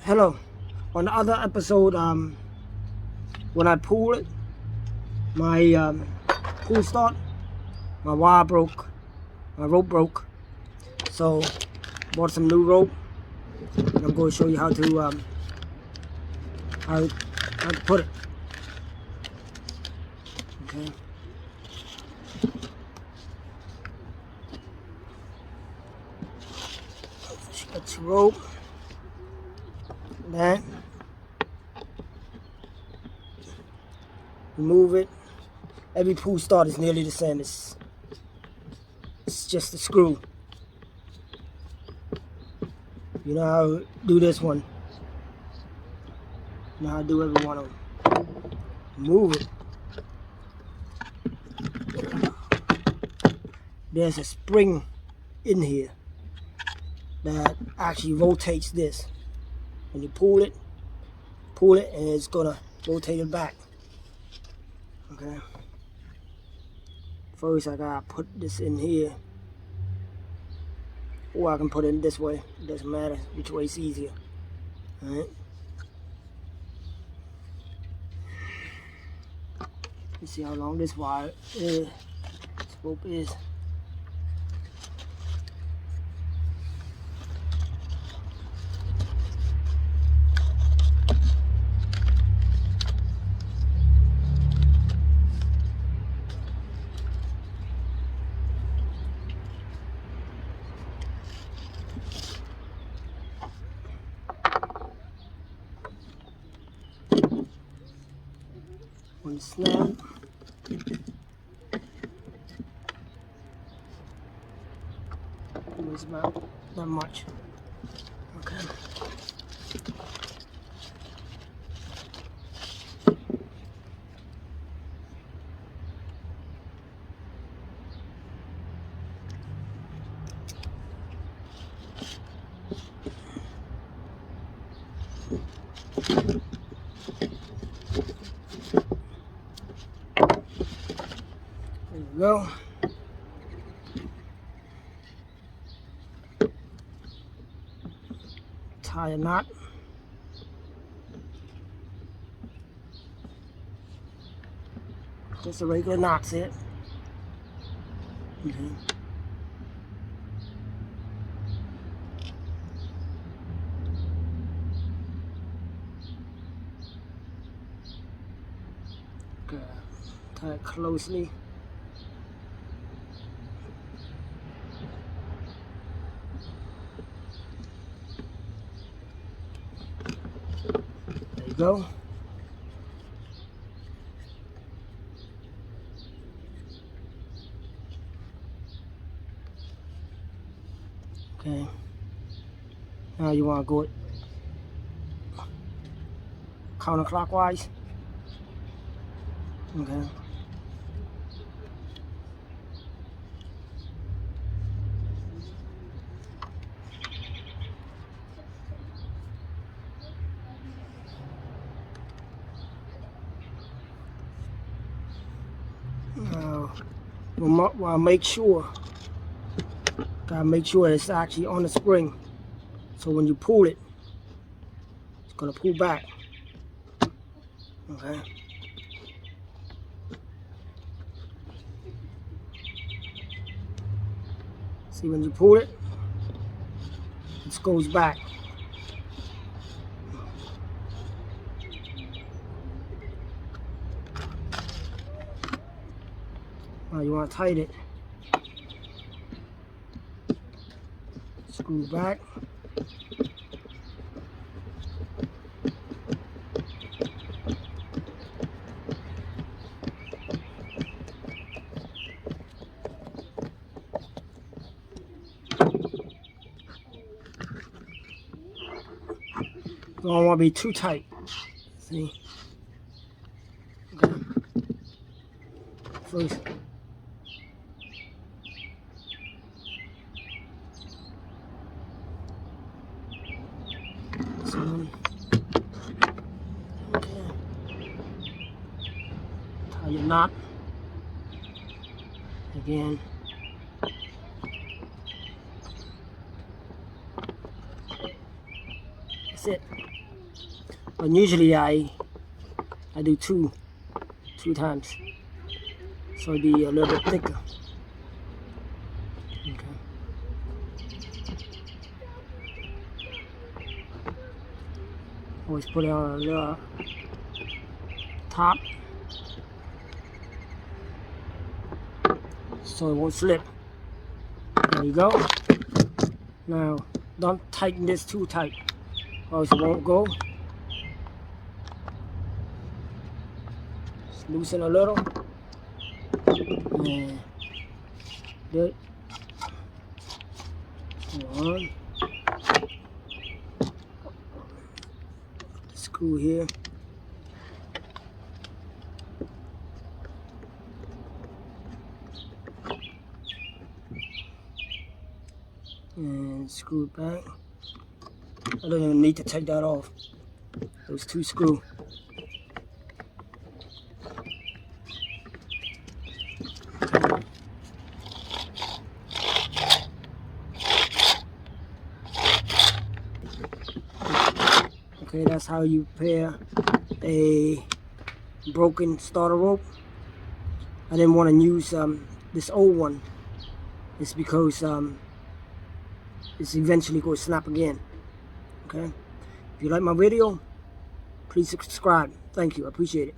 Hello. On the other episode, when I pulled it, my pull start, my wire broke, my rope broke. So bought some new rope, and I'm going to show you how to put it. Okay. Got your rope. Then remove it. Every pull start is nearly the same. It's just a screw. You know how to do this one. You know how to do every one of them. Move it. There's a spring in here that actually rotates this. When you pull it, and it's gonna rotate it back. Okay. First, I gotta put this in here, or I can put it in this way. It doesn't matter which way is easier. All right. You see how long this wire is? This rope is. On the snap. It was about that much. Okay. There you go. Tie a knot. Just a regular knot, see it? Okay. Okay. Tie it closely. There you go. Okay. Now you want to go it counterclockwise. Okay. Now, we'll make sure. Gotta make sure it's actually on the spring. So when you pull it, it's gonna pull back. Okay. See, when you pull it, it goes back. Now you want to tighten it. Screw back. Don't want to be too tight. See? Okay. First. This one. Okay. Tie your knot. Again. that's it. But usually I do two times, so it'll be a little bit thicker. Okay. Always put it on a little top so it won't slip. There you go. Now don't tighten this too tight or else it won't go. Just loosen a little. And good. One. Screw here. And screw it back. I don't even need to take that off. Those two screws. Okay, that's how you repair a broken starter rope. I didn't want to use this old one. It's because it's eventually going to snap again. Okay? If you like my video, please subscribe. Thank you. I appreciate it.